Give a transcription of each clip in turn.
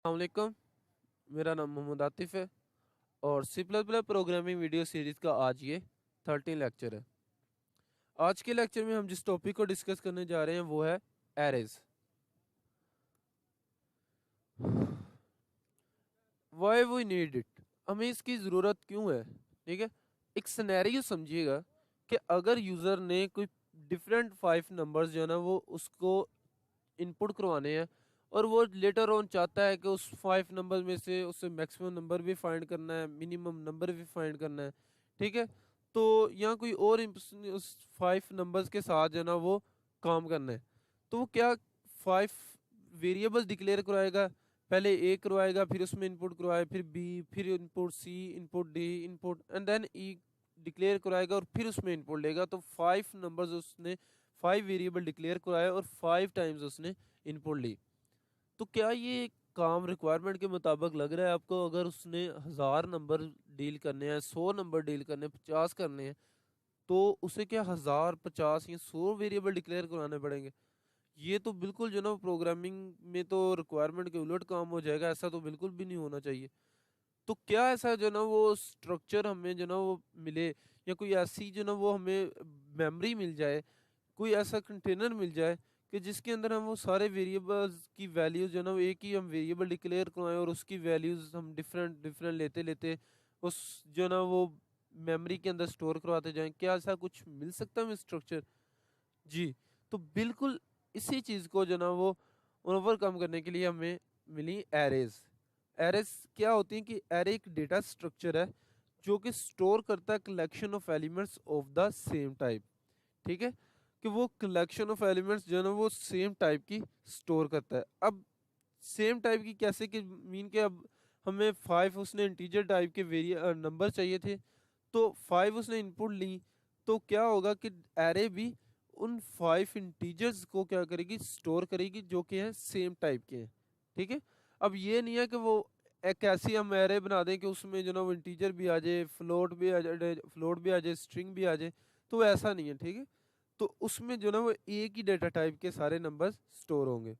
अस्सलामुअलैकुम। मेरा नाम मोहम्मद आतिफ है और C plus plus programming video series का आज ये 13 लेक्चर है। आज के लेक्चर में हम जिस टॉपिक को डिस्कस करने जा रहे हैं वो है arrays. Why we need it, हमें इसकी ज़रूरत क्यों है। ठीक है, एक सिनेरियो समझिएगा कि अगर यूज़र ने कोई डिफरेंट 5 नंबर्स जो है ना वो उसको इनपुट करवाने हैं और वो लेटर ऑन चाहता है कि उस 5 नंबर में से उससे मैक्सिमम नंबर भी फाइंड करना है, मिनिमम नंबर भी फाइंड करना है। ठीक है, तो यहाँ कोई और उस 5 नंबर्स के साथ जो है ना वो काम करना है, तो वो क्या 5 वेरिएबल्स डिक्लेयर करवाएगा। पहले ए करवाएगा, फिर उसमें इनपुट करवाए, फिर बी, फिर input C, input D, input and then E declare कराएगा और फिर उसमें इनपुट लेगा। तो 5 नंबर्स उसने 5 वेरिएबल डिक्लेयर कराए और 5 टाइम्स उसने इनपुट ली। तो क्या ये काम रिक्वायरमेंट के मुताबिक लग रहा है आपको? अगर उसने 1000 नंबर डील करने हैं, 100 नंबर डील करने हैं, 50 करने हैं, तो उसे क्या 1000, 50 या 100 वेरिएबल डिक्लेयर कराने पड़ेंगे? ये तो बिल्कुल जो ना प्रोग्रामिंग में तो रिक्वायरमेंट के उलट काम हो जाएगा। ऐसा तो बिल्कुल भी नहीं होना चाहिए। तो क्या ऐसा जो ना वो स्ट्रक्चर हमें जो ना वो मिले, या कोई ऐसी जो ना वो हमें मेमोरी मिल जाए, कोई ऐसा कंटेनर मिल जाए कि जिसके अंदर हम वो सारे वेरिएबल्स की वैल्यूज जो ना वो एक ही हम वेरिएबल डिक्लेयर करवाएं और उसकी वैल्यूज हम डिफरेंट डिफरेंट लेते लेते उस जो ना वो मेमोरी के अंदर स्टोर करवाते जाएं। क्या ऐसा कुछ मिल सकता है हमें स्ट्रक्चर? जी, तो बिल्कुल इसी चीज़ को जो ना वो ओवरकम करने के लिए हमें मिली एरेज। एरेज क्या होती है कि एरे एक डेटा स्ट्रक्चर है जो कि स्टोर करता है collection of elements of the same type. ठीक है, कि वो कलेक्शन ऑफ एलिमेंट्स जो है ना वो सेम टाइप की स्टोर करता है। अब सेम टाइप की कैसे, कि मीन के अब हमें 5 उसने इंटीजर टाइप के नंबर चाहिए थे, तो 5 उसने इनपुट ली, तो क्या होगा कि एरे भी उन 5 इंटीजर्स को क्या करेगी, स्टोर करेगी जो कि हैं सेम टाइप के हैं। ठीक है, अब ये नहीं है कि वो एक ऐसी हम एरे बना दें कि उसमें जो ना वो इंटीजर भी आ जाए, फ्लोट भी आ जाए, स्ट्रिंग भी आ जाए। तो ऐसा नहीं है। ठीक है, तो उसमें जो ना वो एक ही डेटा टाइप के सारे नंबर्स स्टोर होंगे।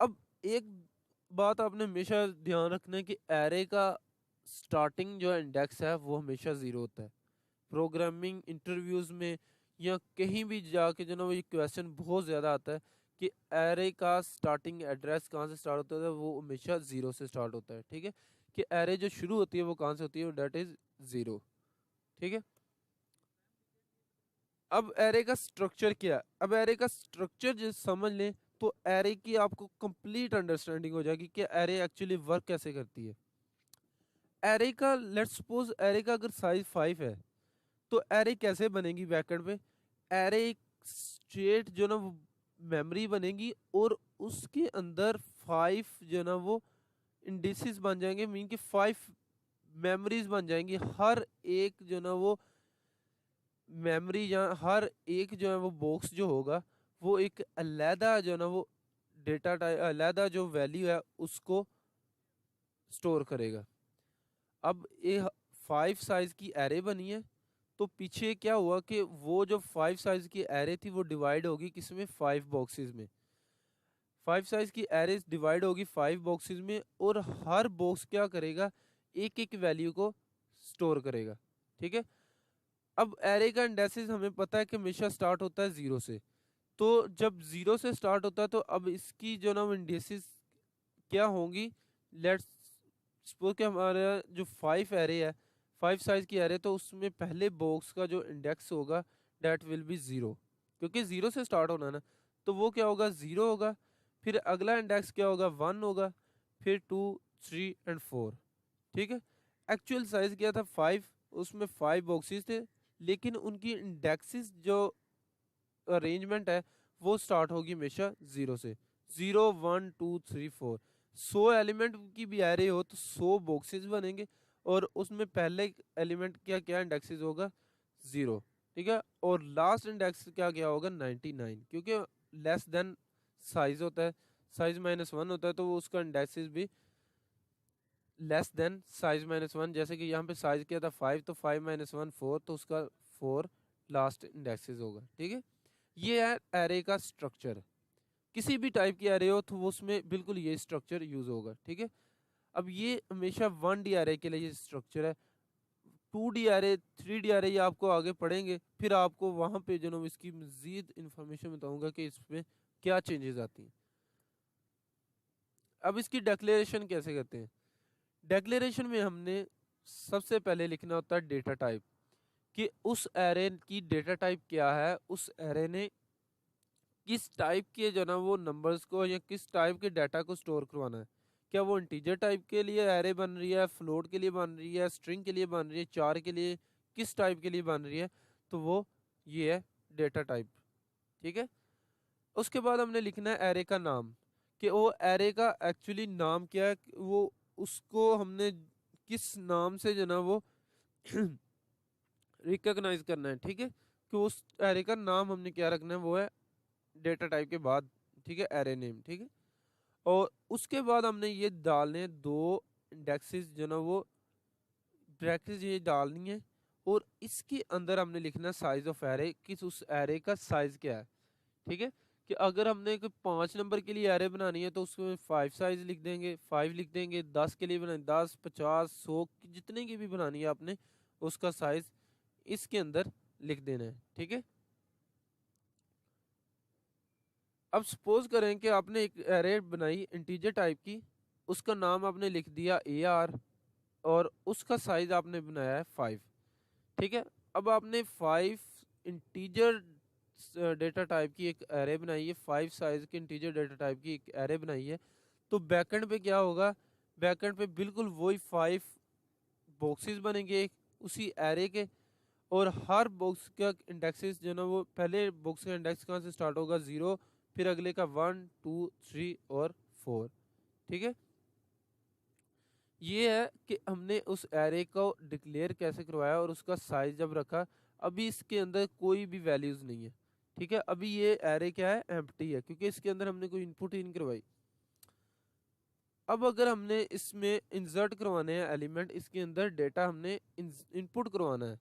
अब एक बात आपने हमेशा ध्यान रखना है कि एरे का स्टार्टिंग जो इंडेक्स है वो हमेशा ज़ीरो होता है। प्रोग्रामिंग इंटरव्यूज़ में या कहीं भी जाके जो ना वो ये क्वेश्चन बहुत ज़्यादा आता है कि एरे का स्टार्टिंग एड्रेस कहाँ से स्टार्ट होता है, वो हमेशा ज़ीरो से स्टार्ट होता है। ठीक है, कि एरे जो शुरू होती है वो कहाँ से होती है, डेट इज़ ज़ीरो। ठीक है, अब एरे का स्ट्रक्चर क्या है? अब एरे का स्ट्रक्चर जो समझ लें तो एरे की आपको कंप्लीट अंडरस्टैंडिंग हो जाएगी कि एरे एक्चुअली वर्क कैसे करती है। एरे का लेट्स सपोज एरे का अगर साइज 5 है, तो एरे कैसे बनेगी बैकएंड पे? एरे एक स्टेट जो ना वो मेमोरी बनेगी और उसके अंदर 5 जो ना वो इंडिसेस बन जाएंगे, मीन कि 5 मेमोरीज बन जाएंगी। हर एक जो ना वो मेमोरी या हर एक जो है वो बॉक्स जो होगा वो एक अलहदा जो है ना वो डेटा टाइप, अलहदा जो वैल्यू है उसको स्टोर करेगा। अब ये 5 साइज की एरे बनी है, तो पीछे क्या हुआ कि वो जो 5 साइज की एरे थी वो डिवाइड होगी किसमें, 5 बॉक्सेस में। 5 साइज की एरे डिवाइड होगी 5 बॉक्सेस में और हर बॉक्स क्या करेगा, एक एक वैल्यू को स्टोर करेगा। ठीक है, अब एरे का इंडेक्सेस हमें पता है कि हमेशा स्टार्ट होता है जीरो से। तो जब जीरो से स्टार्ट होता है तो अब इसकी जो ना इंडेक्सेस क्या होंगी, लेट्स सपोज कि हमारा जो 5 एरे है, 5 साइज की एरे, तो उसमें पहले बॉक्स का जो इंडेक्स होगा डेट विल बी जीरो, क्योंकि जीरो से स्टार्ट होना है ना। तो वो क्या होगा, जीरो होगा। फिर अगला इंडेक्स क्या होगा, वन होगा। फिर टू, थ्री एंड फोर। ठीक है, एक्चुअल साइज क्या था, 5। उसमें 5 बॉक्सेस थे, लेकिन उनकी इंडेक्सेस जो अरेंजमेंट है वो स्टार्ट होगी हमेशा जीरो से। Zero, one, two, three, four. 100 element की भी एरे हो तो 100 बॉक्सेस बनेंगे और उसमें पहले एलिमेंट क्या क्या इंडेक्सेस होगा, जीरो। ठीक है, और लास्ट इंडेक्स क्या क्या होगा, 99, क्योंकि लेस देन साइज होता है, साइज -1 होता है, तो वो उसका इंडेक्सेस भी लेस देन साइज -1। जैसे कि यहाँ पे साइज क्या था 5, तो 5 - 1 4, तो उसका 4 लास्ट इंडेक्सेस होगा। ठीक है, ये है एरे का स्ट्रक्चर किसी भी टाइप की एरे हो तो वो उसमें बिल्कुल ये स्ट्रक्चर यूज होगा, ठीक है। अब ये हमेशा 1D एरे के लिए ये स्ट्रक्चर है। 2D एरे, 3D एरे ये आपको आगे पढ़ेंगे, फिर आपको वहां पे जो ना इसकी मजीद इंफॉर्मेशन बताऊंगा कि इसमें क्या चेंजेस आती हैं। अब इसकी डिक्लेरेशन कैसे करते हैं। डिक्लेरेशन में हमने सबसे पहले लिखना होता है डेटा टाइप, कि उस एरे की डेटा टाइप क्या है, उस एरे ने किस टाइप के जो ना वो नंबर्स को या किस टाइप के डाटा को स्टोर करवाना है। क्या वो इंटीजर टाइप के लिए एरे बन रही है, फ्लोट के लिए बन रही है, स्ट्रिंग के लिए बन रही है, चार के लिए, किस टाइप के लिए बन रही है, तो वो ये है डेटा टाइप, ठीक है। उसके बाद हमने लिखना है एरे का नाम, कि वो एरे का एक्चुअली नाम क्या है, वो उसको हमने किस नाम से जो ना वो रिकॉग्नाइज करना है, ठीक है। कि उस एरे का नाम हमने क्या रखना है, वो है डेटा टाइप के बाद, ठीक है, एरे नेम, ठीक है। और उसके बाद हमने ये डालने हैं दो इंडेक्सेस जो ना वो ब्रैकेट्स ये डालनी है, और इसके अंदर हमने लिखना है साइज ऑफ एरे, किस उस एरे का साइज क्या है, ठीक है। कि अगर हमने कोई 5 नंबर के लिए एरे बनानी है तो उसमें 5 साइज लिख देंगे, 5 लिख देंगे। 10 के लिए बनानी, 10, 50, 100 जितने की भी बनानी है आपने, उसका साइज इसके अंदर लिख देना है, ठीक है। अब सपोज करें कि आपने एक एरे बनाई इंटीजर टाइप की, उसका नाम आपने लिख दिया AR, और उसका साइज आपने बनाया है 5, ठीक है। अब आपने 5 इंटीजर डेटा टाइप की एक एरे बनाई है, 5 साइज की इंटीजर डेटा टाइप की एक एरे बनाई है। तो बैकएंड पे क्या होगा, बैकएंड पे बिल्कुल वही 5 बॉक्सेस बनेंगे उसी एरे के, और हर बॉक्स का इंडेक्सेस जो ना वो पहले बॉक्स का इंडेक्स कहाँ से स्टार्ट होगा, 0, फिर अगले का 1, 2, 3 और 4, ठीक है। ये है कि हमने उस एरे को डिक्लेयर कैसे करवाया और उसका साइज जब रखा। अभी इसके अंदर कोई भी वैल्यूज नहीं है, ठीक है। अभी ये एरे क्या है, एम्प्टी है, क्योंकि इसके अंदर हमने कोई इनपुट ही नहीं करवाई। अब अगर हमने इसमें इंसर्ट करवाने हैं एलिमेंट, इसके अंदर डेटा हमने इनपुट करवाना है,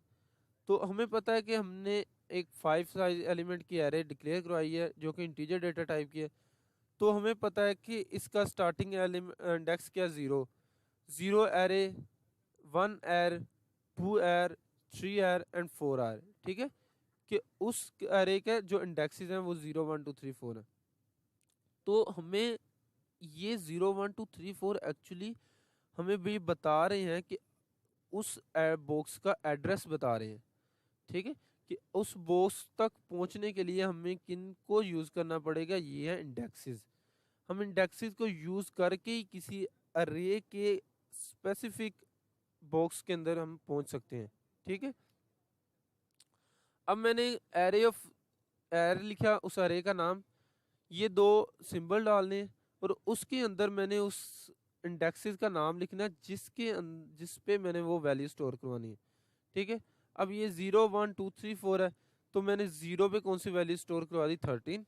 तो हमें पता है कि हमने एक 5 साइज एलिमेंट की एरे डिक्लेयर करवाई है जो कि इंटीजर डेटा टाइप की है। तो हमें पता है कि इसका स्टार्टिंग इंडेक्स क्या, 0, 0 एरे, 1 एर, 2 एर, 3 एर एंड 4 एर, ठीक है। कि उस एरे के जो इंडेक्सेस हैं वो 0, 1, 2, 3, 4 है। तो हमें ये 0, 1, 2, 3, 4 एक्चुअली हमें भी बता रहे हैं कि उस बॉक्स का एड्रेस बता रहे हैं, ठीक है। कि उस बॉक्स तक पहुंचने के लिए हमें किन को यूज करना पड़ेगा, ये है इंडेक्सेस। हम इंडेक्सेस को यूज करके ही किसी अरे के स्पेसिफिक बॉक्स के अंदर हम पहुंच सकते हैं, ठीक है। अब मैंने एरे ऑफ एरे लिखा, उस एरे का नाम, ये दो सिंबल डालने हैं, और उसके अंदर मैंने उस इंडेक्सेस का नाम लिखना है जिस पे मैंने वो वैल्यू स्टोर करवानी है, ठीक है। अब ये 0, 1, 2, 3, 4 है, तो मैंने 0 पे कौन सी वैल्यू स्टोर करवा दी, 13,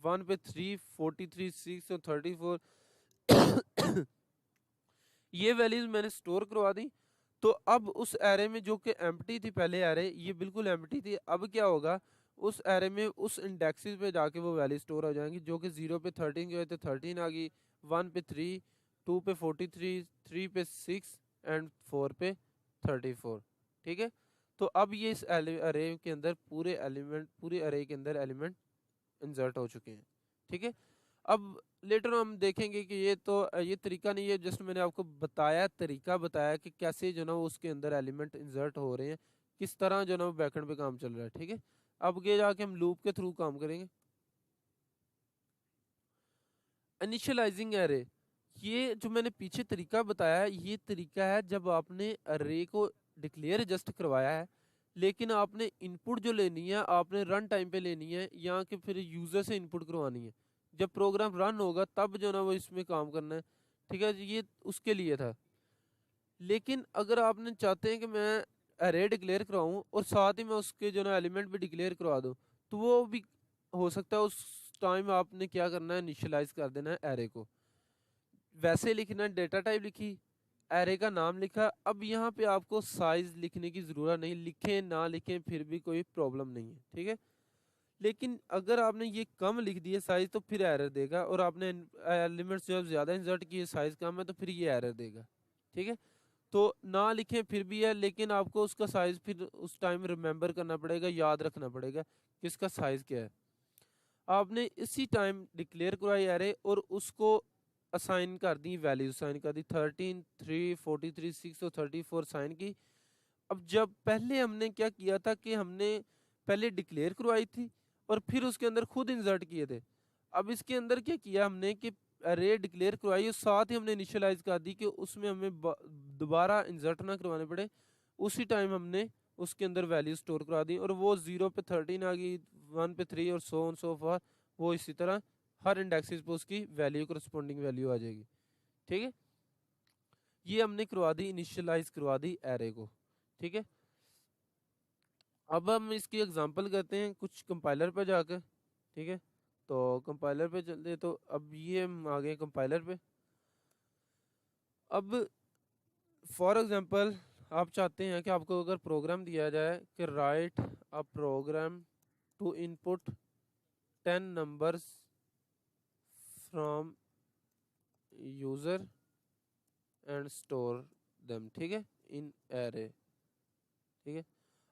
1 पे 3, 43, 6 और 34 ये वैल्यूज मैंने स्टोर करवा दी। तो अब उस एरे में जो कि एम्प्टी थी, पहले एरे ये बिल्कुल एम्प्टी थी, अब क्या होगा, उस एरे में उस इंडेक्सेस पे जाके वो वैल्यू स्टोर हो जाएंगी, जो कि 0 पे 13 की वजह से 13 आ गई, 1 पे 3, 2 पे 43, 3 पे 6 एंड 4 पे 34, ठीक है। तो अब ये इस अरे के अंदर पूरे एलिमेंट, पूरे अरे के अंदर एलिमेंट इंसर्ट हो चुके हैं, ठीक है। अब लेटर हम देखेंगे कि ये तो ये तरीका नहीं है, जस्ट मैंने आपको बताया, तरीका बताया कि कैसे जो ना वो उसके अंदर एलिमेंट इंसर्ट हो रहे हैं, किस तरह जो ना वो बैकएंड पे काम चल रहा है, ठीक है। अब ये जाके हम लूप के थ्रू काम करेंगे। इनिशियलाइजिंग एरे, ये जो मैंने पीछे तरीका बताया, ये तरीका है जब आपने अरे को डिक्लेयर जस्ट करवाया है, लेकिन आपने इनपुट जो लेनी है आपने रन टाइम पे लेनी है, या कि फिर यूजर से इनपुट करवानी है। जब प्रोग्राम रन होगा तब जो ना वो इसमें काम करना है, ठीक है। ये उसके लिए था। लेकिन अगर आपने चाहते हैं कि मैं अरे डिक्लेयर करवाऊँ और साथ ही मैं उसके जो ना एलिमेंट भी डिक्लेयर करवा दूँ, तो वो भी हो सकता है। उस टाइम आपने क्या करना है, इनिशियलाइज कर देना है एरे को। वैसे लिखना, डेटा टाइप लिखी, एरे का नाम लिखा। अब यहाँ पे आपको साइज लिखने की ज़रूरत नहीं, लिखें ना लिखें फिर भी कोई प्रॉब्लम नहीं है, ठीक है। लेकिन अगर आपने ये कम लिख दिए साइज तो फिर एरर देगा, और आपने एलिमेंट्स जो है ज़्यादा इंसर्ट किए, साइज कम है, तो फिर ये एरर देगा। ठीक है, तो ना लिखें फिर भी है, लेकिन आपको उसका साइज फिर उस टाइम रिमेंबर करना पड़ेगा, याद रखना पड़ेगा कि इसका साइज क्या है। आपने इसी टाइम डिक्लेयर करवाई एरे और उसको असाइन कर दी, वैल्यू असाइन कर दी, 13, 3, 43, 6 और 34 साइन की। अब जब पहले हमने क्या किया था कि हमने पहले डिक्लेयर करवाई थी और फिर उसके अंदर खुद इंसर्ट किए थे। अब इसके अंदर क्या किया हमने कि अरे डिक्लेयर करवाई और साथ ही हमने इनिशियलाइज कर दी कि उसमें हमें दोबारा इंसर्ट ना करवाने पड़े। उसी टाइम हमने उसके अंदर वैल्यू स्टोर करा दी, और वो 0 पे 13 आ गई, 1 पे 3 और सो ऑन सो फॉर। वो इसी तरह हर इंडेक्सेस पे उसकी वैल्यू करस्पॉन्डिंग वैल्यू आ जाएगी। ठीक है, ये हमने करवा दी, इनिशियलाइज करवा दी एरे को। ठीक है, अब हम इसकी एग्जांपल करते हैं कुछ कंपाइलर पे जाकर। ठीक है, तो कंपाइलर पे चलते, तो अब ये हम आ गए कंपाइलर पे। अब फॉर एग्जांपल आप चाहते हैं कि आपको अगर प्रोग्राम दिया जाए कि write a program to input 10 numbers from user and store them, ठीक है, इन एरे। ठीक है,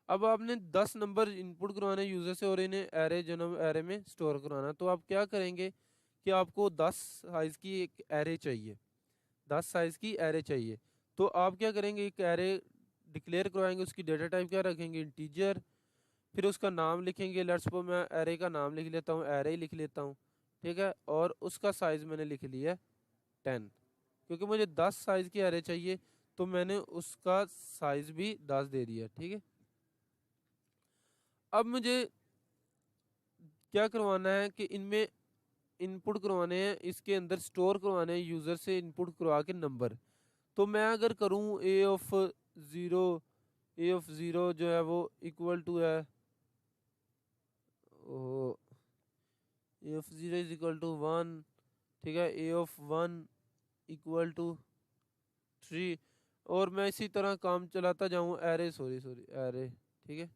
अब आपने 10 नंबर इनपुट करवाने यूज़र से और इन्हें एरे जनम एरे में स्टोर करवाना। तो आप क्या करेंगे कि आपको 10 साइज़ की एक एरे चाहिए, 10 साइज़ की एरे चाहिए। तो आप क्या करेंगे, एक एरे डिक्लेयर करवाएंगे, उसकी डेटा टाइप क्या रखेंगे, इंटीजर। फिर उसका नाम लिखेंगे, लेट्स सपोज मैं एरे का नाम लिख लेता हूँ, एरे ही लिख लेता हूँ। ठीक है, और उसका साइज़ मैंने लिख लिया 10, क्योंकि मुझे 10 साइज़ की एरे चाहिए, तो मैंने उसका साइज़ भी 10 दे दिया। ठीक है, अब मुझे क्या करवाना है कि इनमें इनपुट करवाने हैं, इसके अंदर स्टोर करवाने हैं यूज़र से इनपुट करवा के नंबर। तो मैं अगर करूँ ज़ीरो ए ऑफ ज़ीरो जो है वो इक्वल टू है A of zero is equal to 1। ठीक है, ए ऑफ 1 इक्वल टू 3, और मैं इसी तरह काम चलाता जाऊँ, एरे सॉरी सॉरी एरे। ठीक है,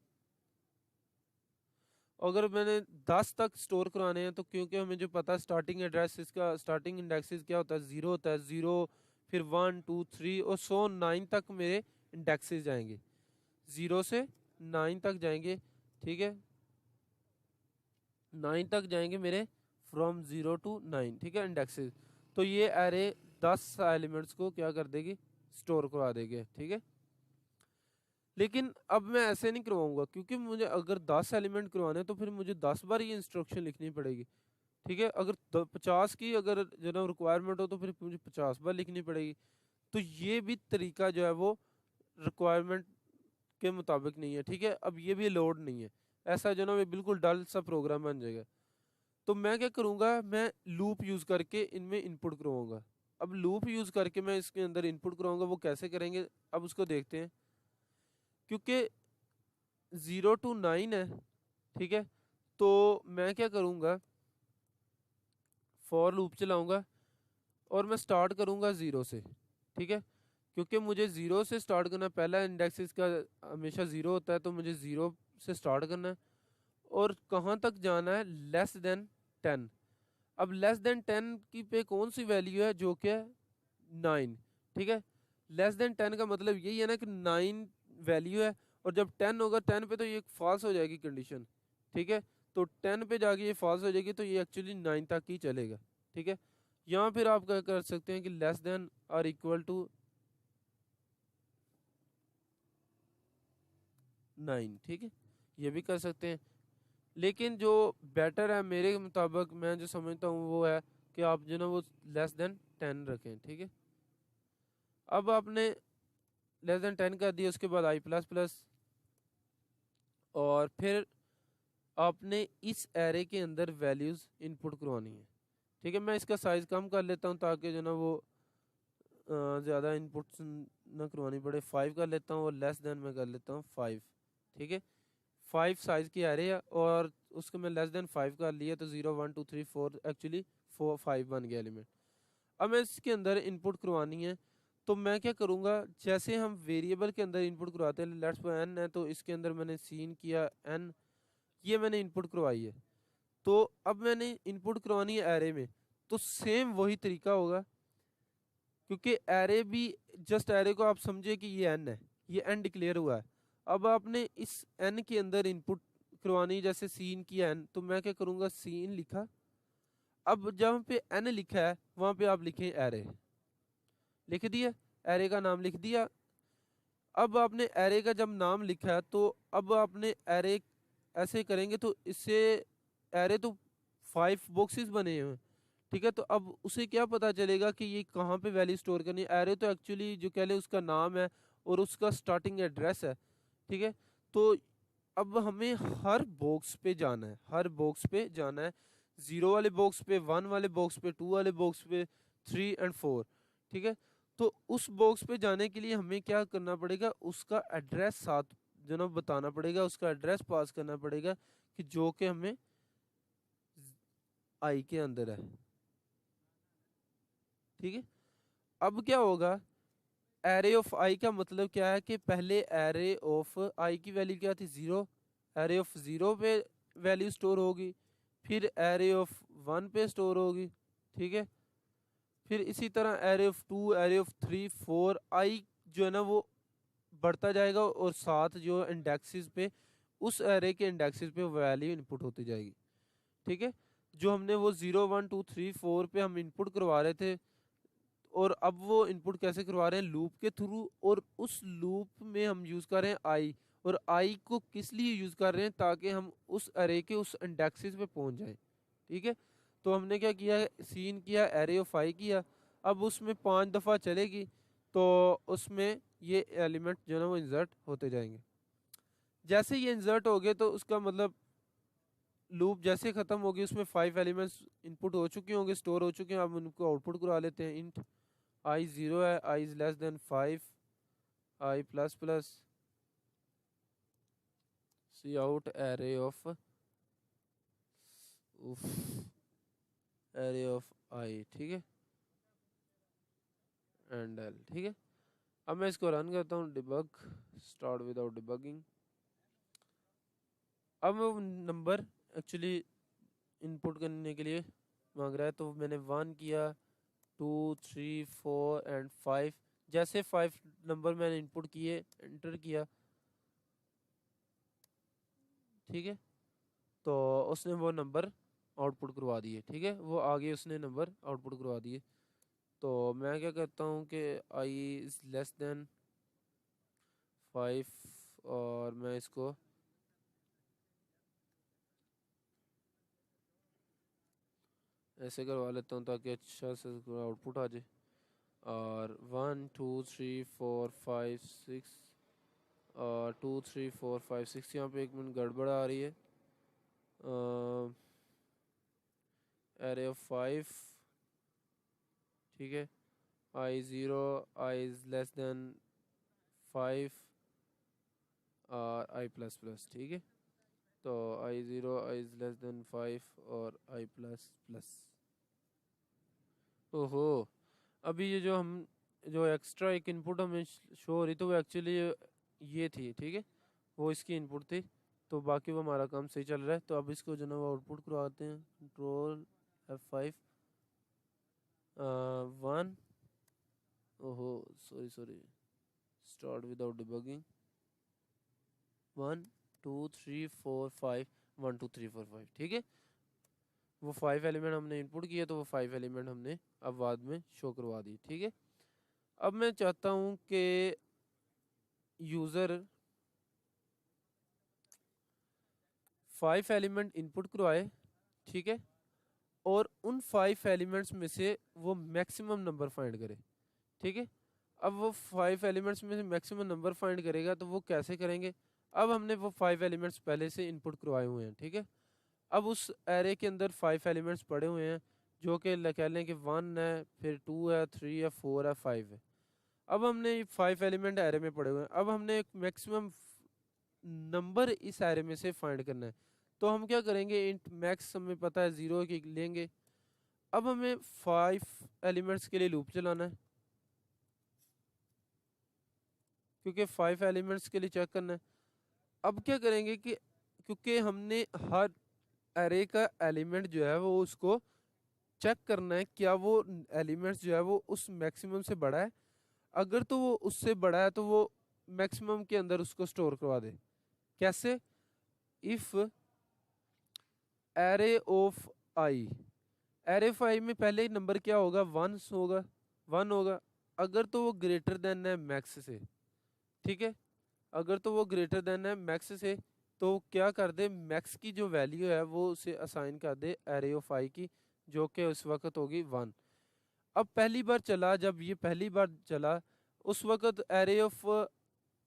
अगर मैंने 10 तक स्टोर कराने हैं, तो क्योंकि हमें जो पता है स्टार्टिंग एड्रेस इसका स्टार्टिंग इंडेक्सेस क्या होता है, 0 होता है, 0 फिर 1 2 3 और सो 9 तक मेरे इंडेक्सेस जाएंगे, 0 से 9 तक जाएंगे। ठीक है, 9 तक जाएंगे मेरे, फ्रॉम 0 टू 9। ठीक है, इंडेक्सेस। तो ये एरे 10 एलिमेंट्स को क्या कर देगी, स्टोर करवा देगी। ठीक है, लेकिन अब मैं ऐसे नहीं करवाऊंगा, क्योंकि मुझे अगर 10 एलिमेंट करवाने हैं तो फिर मुझे 10 बार ये इंस्ट्रक्शन लिखनी पड़ेगी। ठीक है, अगर 50 की अगर जनाब रिक्वायरमेंट हो तो फिर मुझे 50 बार लिखनी पड़ेगी। तो ये भी तरीका जो है वो रिक्वायरमेंट के मुताबिक नहीं है। ठीक है, अब ये भी लोड नहीं है, ऐसा जो ना ये बिल्कुल डल सा प्रोग्राम बन जाएगा। तो मैं क्या करूँगा, मैं लूप यूज़ करके इनमें इनपुट करवाऊँगा। अब लूप यूज़ करके मैं इसके अंदर इनपुट करवाऊँगा, वो कैसे करेंगे अब उसको देखते हैं। क्योंकि 0 टू 9 है, ठीक है, तो मैं क्या करूँगा, फॉर लूप चलाऊँगा और मैं स्टार्ट करूँगा 0 से। ठीक है, क्योंकि मुझे 0 से स्टार्ट करना, पहला इंडेक्स इसका हमेशा 0 होता है, तो मुझे 0 से स्टार्ट करना है। और कहाँ तक जाना है, लेस देन 10। अब लेस देन 10 की पे कौन सी वैल्यू है, जो कि है 9। ठीक है, लेस देन 10 का मतलब यही है ना कि 9 वैल्यू है, और जब 10 होगा 10 पे तो ये फॉल्स हो जाएगी कंडीशन। ठीक है, तो 10 पे जाके ये फॉल्स हो जाएगी, तो ये एक्चुअली 9 तक ही चलेगा। ठीक है, यहाँ फिर आप क्या कर सकते हैं कि लेस देन और इक्वल टू 9। ठीक है, ये भी कर सकते हैं, लेकिन जो बेटर है मेरे मुताबिक, मैं जो समझता हूँ वो है कि आप जो ना वो लेस देन 10 रखें। ठीक है, अब आपने लेस देन 10 कर दिया, उसके बाद आई प्लस प्लस, और फिर आपने इस एरे के अंदर वैल्यूज़ इनपुट करवानी है। ठीक है, मैं इसका साइज़ कम कर लेता हूँ ताकि जो ना वो ज़्यादा इनपुट्स ना करवानी पड़े। 5 कर लेता हूँ और लेस देन में कर लेता हूँ 5। ठीक है, 5 साइज़ की एरे है और उसको मैं लेस देन 5 कर लिया, तो 0 1 2 3 4 एक्चुअली 5 बन गया एलिमेंट। अब मैं इसके अंदर इनपुट करवानी है, तो मैं क्या करूँगा, जैसे हम वेरिएबल के अंदर इनपुट करवाते हैं, लेट्स सपोज n है, तो इसके अंदर मैंने सीन किया n ये मैंने इनपुट करवाई है। तो अब मैंने इनपुट करवानी है एरे में, तो सेम वही तरीका होगा, क्योंकि एरे भी जस्ट एरे को आप समझे कि ये एन है, ये एन डिक्लेयर हुआ है। अब आपने इस एन के अंदर इनपुट करवानी, जैसे सीन की एन, तो मैं क्या करूँगा, सीन लिखा। अब जहाँ पे एन लिखा है वहाँ पे आप लिखें एरे, लिख दिया, एरे का नाम लिख दिया। अब आपने एरे का जब नाम लिखा है तो अब आपने एरे ऐसे करेंगे तो इससे एरे तो 5 बॉक्सेस बने हुए हैं, ठीक है। तो अब उसे क्या पता चलेगा कि ये कहाँ पे वैल्यू स्टोर करनी है। एरे तो एक्चुअली जो कह ले उसका नाम है और उसका स्टार्टिंग एड्रेस है, ठीक है। तो अब हमें हर बॉक्स पे जाना है, हर बॉक्स पे जाना है, 0 वाले बॉक्स पे, 1 वाले बॉक्स पे, 2 वाले बॉक्स पे, 3 एंड 4, ठीक है। तो उस बॉक्स पे जाने के लिए हमें क्या करना पड़ेगा, उसका एड्रेस साथ जो ना बताना पड़ेगा, उसका एड्रेस पास करना पड़ेगा कि जो कि हमें आई के अंदर है, ठीक है। अब क्या होगा, एरे ऑफ आई का मतलब क्या है कि पहले एरे ऑफ आई की वैल्यू क्या थी, 0, एरे ऑफ 0 पे वैल्यू स्टोर होगी, फिर एरे ऑफ 1 पे स्टोर होगी, ठीक है। फिर इसी तरह एरे ऑफ 2, एरे ऑफ 3, 4, आई जो है ना वो बढ़ता जाएगा, और साथ जो इंडेक्सेस पे, उस एरे के इंडेक्सेस पे वैल्यू इनपुट होती जाएगी, ठीक है। जो हमने वो 0, 1, 2, 3, 4 पे हम इनपुट करवा रहे थे, और अब वो इनपुट कैसे करवा रहे हैं, लूप के थ्रू, और उस लूप में हम यूज़ कर रहे हैं आई। और आई को किस लिए यूज़ कर रहे हैं, ताकि हम उस अरे के उस इंडेक्सेस पे पहुंच जाएं, ठीक है। तो हमने क्या किया है, सीन किया, एरे ऑफ आई किया। अब उसमें 5 दफ़ा चलेगी, तो उसमें ये एलिमेंट जो है ना वो इंसर्ट होते जाएंगे। जैसे ये इंसर्ट हो गए तो उसका मतलब लूप जैसे ख़त्म होगी, उसमें 5 एलिमेंट्स इनपुट हो चुके होंगे, स्टोर हो चुके हैं। अब उनको आउटपुट करा लेते हैं, इंट आई 0 है, I is less than 5, I plus plus C out array of array of I, ठीक है, एंड एल, ठीक है। अब मैं इसको रन करता हूँ, डिबग, स्टार्ट विदाउट डिबगिंग। अब वो नंबर एक्चुअली इनपुट करने के लिए मांग रहा है, तो मैंने 1 किया, 2, 3, 4 एंड 5। जैसे 5 नंबर मैंने इनपुट किए, एंटर किया, ठीक है, तो उसने वो नंबर आउटपुट करवा दिए, ठीक है, वो आगे उसने नंबर आउटपुट करवा दिए। तो मैं क्या करता हूँ कि आई इज़ लेस देन 5, और मैं इसको ऐसे करवा लेता हूँ ताकि अच्छा से आउटपुट आ जाए। और 1, 2, 3, 4, 5, 6, और 2, 3, 4, 5, 6, यहाँ पे 1 मिनट गड़बड़ आ रही है। एरे ऑफ 5, ठीक है, आई 0, आई इज़ लेस देन 5, और आई प्लस प्लस, ठीक है। तो आई 0, आई इज़ लेस देन 5 और आई प्लस प्लस। ओहो, अभी ये जो हम जो एक्स्ट्रा एक इनपुट हमें शो हो रही, तो वो एक्चुअली ये थी, ठीक है, वो इसकी इनपुट थी। तो बाकी वो हमारा काम सही चल रहा है। तो अब इसको जो ना वो आउटपुट करवाते हैं, कंट्रोल F5, 1, ओहो sorry sorry, start without debugging, 1, 2, 3, 4, 5, 1, 2, 3, 4, 5, ठीक है। वो 5 एलिमेंट हमने इनपुट किए, तो वो 5 एलिमेंट हमने अब बाद में शो करवा दी, ठीक है। अब मैं चाहता हूँ कि यूज़र 5 एलिमेंट इनपुट करवाए, ठीक है, और उन 5 एलिमेंट्स में से वो मैक्सिमम नंबर फाइंड करे, ठीक है। अब वो 5 एलिमेंट्स में से मैक्सिमम नंबर फाइंड करेगा, तो वो कैसे करेंगे। अब हमने वो 5 एलिमेंट्स पहले से इनपुट करवाए हुए हैं, ठीक है। अब उस एरे के अंदर 5 एलिमेंट्स पड़े हुए हैं, जो कि कह लें कि 1 है, फिर 2 है, 3 है, 4 है, 5 है। अब हमने 5 एलिमेंट एरे में पड़े हुए हैं, अब हमने एक मैक्सिमम नंबर इस एरे में से फाइंड करना है। तो हम क्या करेंगे, इंट मैक्स हमें पता है 0 की लेंगे। अब हमें 5 एलिमेंट्स के लिए लूप चलाना है, क्योंकि 5 एलिमेंट्स के लिए चेक करना है। अब क्या करेंगे कि क्योंकि हमने हर एरे का एलिमेंट जो है वो उसको चेक करना है, क्या वो एलिमेंट्स जो है वो उस मैक्सिमम से बड़ा है। अगर तो वो उससे बड़ा है तो वो मैक्सिमम के अंदर उसको स्टोर करवा दे। कैसे? If array of I, array of I में पहले नंबर क्या होगा? वन होगा, वन होगा। अगर तो वो ग्रेटर देन है मैक्स से, ठीक है, अगर तो वो ग्रेटर देन है मैक्स से, तो क्या कर दे, मैक्स की जो वैल्यू है वो उसे असाइन कर दे एरे ऑफ आई की, जो कि उस वक्त होगी वन। अब पहली बार चला, जब ये पहली बार चला उस वक्त एरे ऑफ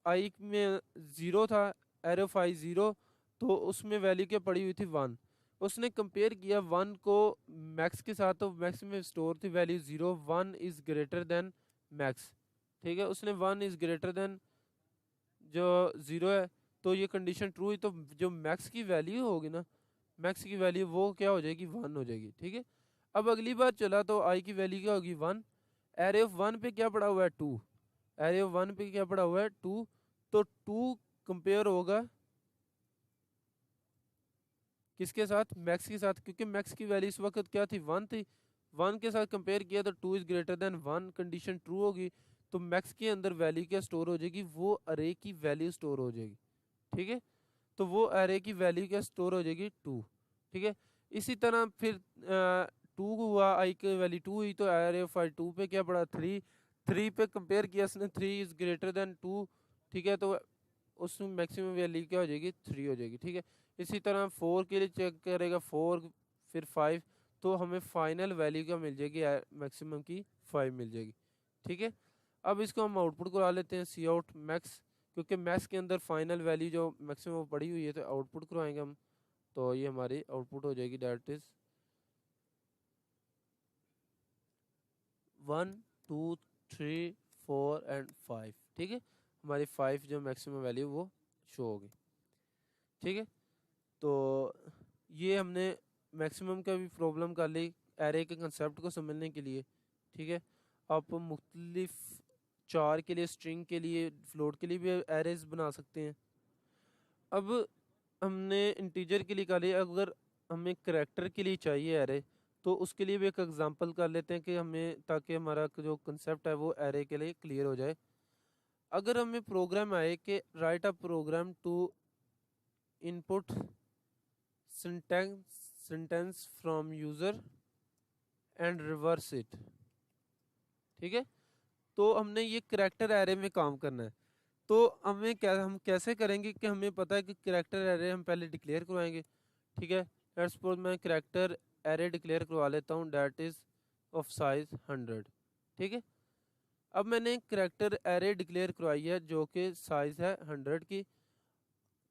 आई में ज़ीरो था, एरे ऑफ आई ज़ीरो, तो उसमें वैल्यू क्या पड़ी हुई थी? वन। उसने कंपेयर किया वन को मैक्स के साथ, तो मैक्स में स्टोर थी value zero, one is greater than max, ठीक है। उसने वन इज़ ग्रेटर देन जो ज़ीरो है, तो ये कंडीशन ट्रू हुई, तो जो मैक्स की वैल्यू होगी ना, मैक्स की वैल्यू वो क्या हो जाएगी? वन हो जाएगी, ठीक है। अब अगली बार चला तो आई की वैल्यू क्या होगी? वन। एरे ऑफ वन पे क्या पड़ा हुआ है? टू। एरे ऑफ वन पे क्या पड़ा हुआ है? टू। तो टू कंपेयर होगा किसके साथ? मैक्स के साथ, क्योंकि मैक्स की वैल्यू इस वक्त क्या थी? वन थी। वन के साथ कंपेयर किया तो two is greater then one, condition true होगी, तो मैक्स के अंदर वैल्यू क्या स्टोर हो जाएगी? वो अरे की वैल्यू स्टोर हो जाएगी, ठीक है। तो वो अरे की वैल्यू क्या स्टोर हो जाएगी? टू, ठीक है। इसी तरह फिर टू हुआ, आई की वैल्यू टू हुई, तो अरे ऑफ आई टू पे क्या पड़ा? थ्री। थ्री पे कंपेयर किया इसने, three is greater than two, ठीक है, तो उसमें मैक्सिमम वैल्यू क्या हो जाएगी? थ्री हो जाएगी, ठीक है। इसी तरह फोर के लिए चेक करेगा, फोर, फिर फाइव, तो हमें फाइनल वैल्यू क्या मिल जाएगी? मैक्सिमम की फाइव मिल जाएगी, ठीक है। अब इसको हम आउटपुट करा लेते हैं, सी आउट मैक्स, क्योंकि मैक्स के अंदर फाइनल वैल्यू जो मैक्सिमम पड़ी हुई है, तो आउटपुट करवाएंगे हम, तो ये हमारी आउटपुट हो जाएगी, that is one, two, three, four and five, ठीक है। हमारी फाइव जो मैक्सिमम वैल्यू वो शो होगी, ठीक है। तो ये हमने मैक्सिमम का भी प्रॉब्लम कर ली एरे के कंसेप्ट को समझने के लिए, ठीक है। आप मुख्तलिफ चार के लिए, स्ट्रिंग के लिए, फ्लोट के लिए भी एरेज बना सकते हैं। अब हमने इंटीजर के लिए कर लिया, अगर हमें करैक्टर के लिए चाहिए एरे, तो उसके लिए भी एक एग्जांपल कर लेते हैं कि हमें, ताकि हमारा जो कंसेप्ट है वो एरे के लिए क्लियर हो जाए। अगर हमें प्रोग्राम आए कि write a program to input sentence from user and reverse it, ठीक है, तो हमने ये करैक्टर एरे में काम करना है। तो हमें क्या, हम कैसे करेंगे कि हमें पता है कि करैक्टर एरे हम पहले डिक्लेयर करवाएंगे, ठीक है। लेट्स सपोज मैं करैक्टर एरे डिक्लेयर करवा लेता हूँ, डेट इज़ ऑफ साइज 100, ठीक है। अब मैंने करैक्टर एरे डिक्लेयर करवाई है जो कि साइज़ है 100 की,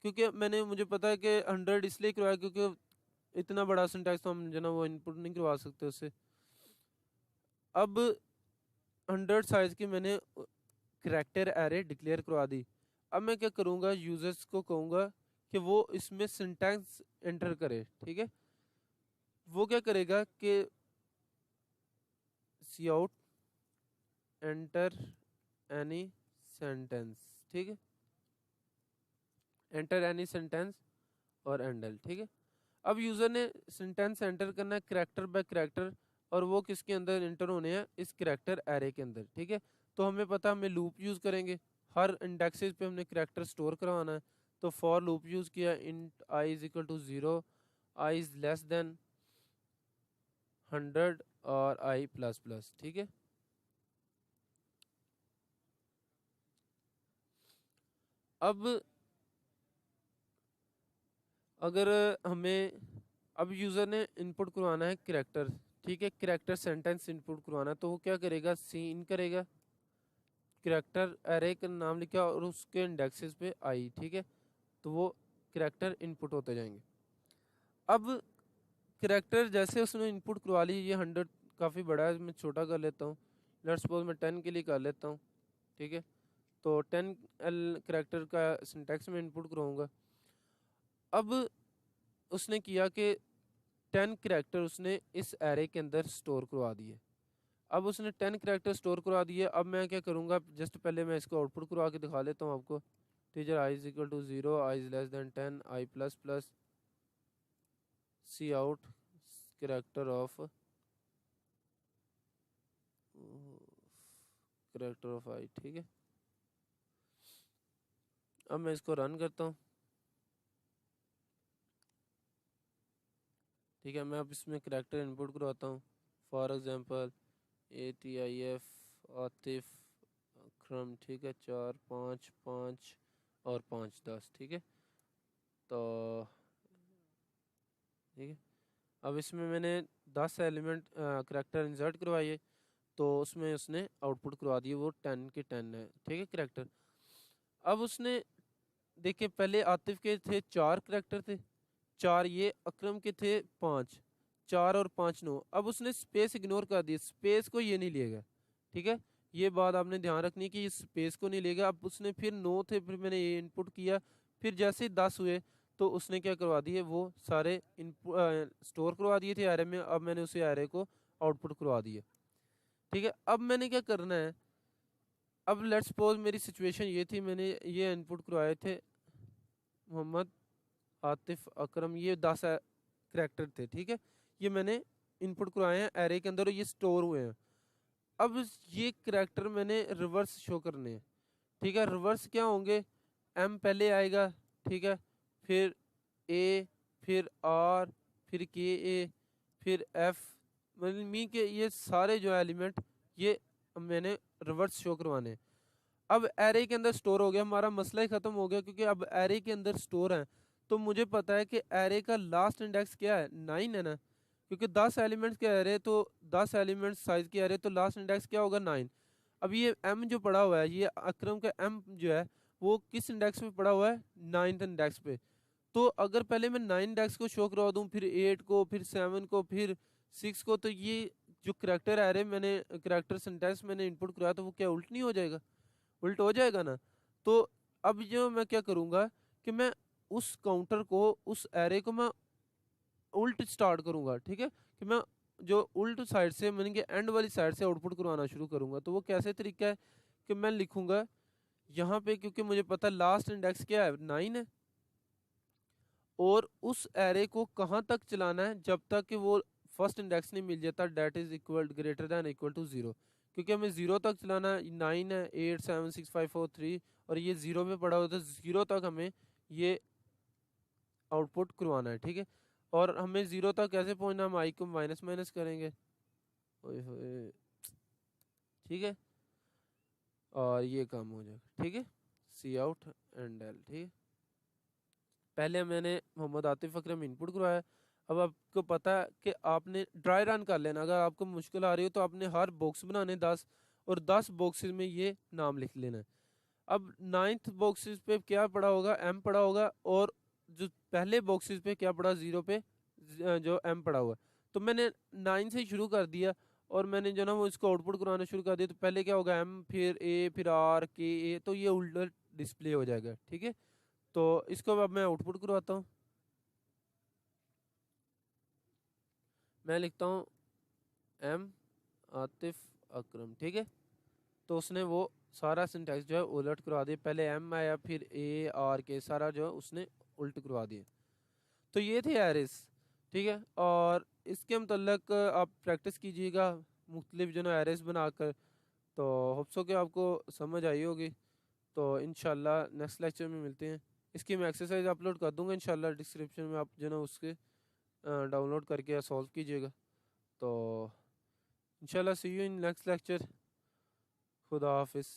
क्योंकि मैंने, मुझे पता है कि 100 इसलिए करवाया क्योंकि इतना बड़ा सिंटैक्स तो हम जो ना वो इनपुट नहीं करवा सकते उससे। अब 100 साइज की मैंने करैक्टर एरे डिक्लेयर करवा दी। अब मैं क्या करूँगा, यूजर्स को कहूँगा कि वो इसमें सिंटैक्स एंटर करे, ठीक है। वो क्या करेगा कि सी आउट एंटर एनी सेंटेंस, ठीक है, एंटर एनी सेंटेंस और एंडल, ठीक है। अब यूज़र ने सेंटेंस एंटर करना है करैक्टर बाय करैक्टर, और वो किसके अंदर एंटर होने हैं? इस करैक्टर एरे के अंदर, ठीक है। तो हमें पता, हमें लूप यूज़ करेंगे, हर इंडेक्सेस पे हमने करैक्टर स्टोर करवाना है, तो फॉर लूप यूज़ किया, int i is equal to zero, i is less than 100 और आई प्लस प्लस, ठीक है। अब अगर हमें, अब यूज़र ने इनपुट करवाना है करैक्टर, ठीक है, करैक्टर सेंटेंस इनपुट करवाना है, तो वो क्या करेगा? सीन करेगा, करैक्टर एरे का नाम लिखा और उसके इंडेक्सेस पे आई, ठीक है, तो वो करैक्टर इनपुट होते जाएंगे। अब करैक्टर जैसे उसने इनपुट करवा ली, ये 100 काफ़ी बड़ा है, मैं छोटा कर लेता हूँ, लेट्स सपोज मैं 10 के लिए कर लेता हूँ, ठीक है। तो 10 करैक्टर का सिंटैक्स में इनपुट करवाऊँगा। अब उसने किया कि 10 करैक्टर उसने इस एरे के अंदर स्टोर करवा दिए। अब उसने 10 करैक्टर स्टोर करवा दिए। अब मैं क्या करूँगा, जस्ट पहले मैं इसको आउटपुट करवा के दिखा लेता हूँ आपको, टीचर I is equal to 0, I is less than 10, I plus plus, C out character of I, ठीक है। अब मैं इसको रन करता हूँ, ठीक है। मैं अब इसमें कैरेक्टर इनपुट करवाता हूँ, फॉर एग्जांपल ATIF आतिफ अकरम, ठीक है, 4 5 5 और 5 10, ठीक है। तो ठीक है, अब इसमें मैंने 10 एलिमेंट कैरेक्टर इंसर्ट करवाइए, तो उसमें उसने आउटपुट करवा दिए, वो 10 के 10 है, ठीक है कैरेक्टर। अब उसने देखिए पहले आतिफ के थे 4 कैरेक्टर थे, 4 ये अकरम के थे 5, 4 और 5 9। अब उसने स्पेस इग्नोर कर दी, स्पेस को ये नहीं लेगा, ठीक है। ये बात आपने ध्यान रखनी कि ये स्पेस को नहीं लेगा। अब उसने फिर 9 थे, फिर मैंने ये इनपुट किया, फिर जैसे 10 हुए तो उसने क्या करवा दिए, वो सारे इनपुट स्टोर करवा दिए थे एरे में। अब मैंने उसे एरे को आउटपुट करवा दिया, ठीक है। अब मैंने क्या करना है, अब लेट्स सपोज मेरी सिचुएशन ये थी, मैंने ये इनपुट करवाए थे मोहम्मद आतिफ अकरम, ये 10 करैक्टर थे, ठीक है। ये मैंने इनपुट करवाए हैं एरे के अंदर और ये स्टोर हुए हैं। अब ये करैक्टर मैंने रिवर्स शो करने हैं, ठीक है। रिवर्स क्या होंगे, एम पहले आएगा, ठीक है, फिर ए, फिर आर, फिर के ए, फिर एफ, मतलब मीन के ये सारे जो एलिमेंट ये मैंने रिवर्स शो करवाने हैं। अब एरे के अंदर स्टोर हो गया, हमारा मसला ही खत्म हो गया, क्योंकि अब एरे के अंदर स्टोर है तो मुझे पता है कि एरे का लास्ट इंडेक्स क्या है, 9 है ना, क्योंकि 10 एलिमेंट्स के एरे, तो 10 एलिमेंट्स साइज के एरे, तो लास्ट इंडेक्स क्या होगा, 9। अब ये एम जो पड़ा हुआ है, ये अकरम का एम जो है वो किस इंडेक्स पे पड़ा हुआ है, 9th इंडेक्स पे। तो अगर पहले मैं 9 इंडेक्स को शो करवा दूं, फिर 8 को, फिर 7 को, फिर 6 को, तो ये जो करेक्टर एरे मैंने, करेक्टर सिंटेक्स मैंने इनपुट कराया, तो वो क्या उल्ट नहीं हो जाएगा, उल्ट हो जाएगा ना। तो अब जो मैं क्या करूंगा कि मैं उस काउंटर को, उस एरे को मैं उल्ट स्टार्ट करूंगा, ठीक है, कि मैं जो उल्ट साइड से, मैंने कि एंड वाली साइड से आउटपुट करवाना शुरू करूंगा। तो वो कैसे तरीका है कि मैं लिखूंगा यहाँ पे, क्योंकि मुझे पता लास्ट इंडेक्स क्या है, 9 है, और उस एरे को कहाँ तक चलाना है, जब तक कि वो फर्स्ट इंडेक्स नहीं मिल जाता, that is equal greater than equal to 0, क्योंकि हमें 0 तक चलाना है। 9 है, 8 7 6 5 4 3, और ये 0 पे पड़ा हुआ, तो 0 तक हमें ये आउटपुट करवाना है, ठीक है। और हमें 0 तक कैसे पहुंचना, हम आई को माइनस माइनस करेंगे, ओए होए, ठीक है, और ये काम हो जाएगा, ठीक है। सी आउट एंड एल, ठीक है। पहले मैंने मोहम्मद आतिफ अकरम इनपुट करवाया। अब आपको पता है कि आपने ड्राई रन कर लेना, अगर आपको मुश्किल आ रही हो तो आपने हर बॉक्स बनाने 10, और 10 बॉक्सेस में ये नाम लिख लेना है। अब 9th बॉक्सेस पे क्या पड़ा होगा, एम पड़ा होगा, और जो पहले बॉक्सेस पे क्या पड़ा, 0 पे जो एम पड़ा हुआ। तो मैंने 9 से शुरू कर दिया, और मैंने जो ना वो इसको आउटपुट कराना शुरू कर दिया। तो पहले क्या होगा, एम, फिर ए, फिर आर के ए, तो ये उल्टा डिस्प्ले हो जाएगा, ठीक है। तो इसको अब मैं आउटपुट करवाता हूँ, मैं लिखता हूँ एम आतिफ अकरम, ठीक है। तो उसने वो सारा सिंटेक्स जो है उलट करवा दिया, पहले एम आया, फिर ए आर के, सारा जो है उसने उल्ट करवा दिया। तो ये थे एरेस, ठीक है। और इसके मतलब आप प्रैक्टिस कीजिएगा मुख्तलिफ जो है एरेस बनाकर, तो होप सो कि आपको समझ आई होगी। तो इंशाल्लाह नेक्स्ट लेक्चर में मिलते हैं। इसकी मैं एक्सरसाइज अपलोड कर दूंगा इंशाल्लाह डिस्क्रिप्शन में, आप जो ना उसके डाउनलोड करके सॉल्व कीजिएगा। तो इंशाल्लाह सी यू इन नेक्स्ट लेक्चर। खुदा हाफिज़।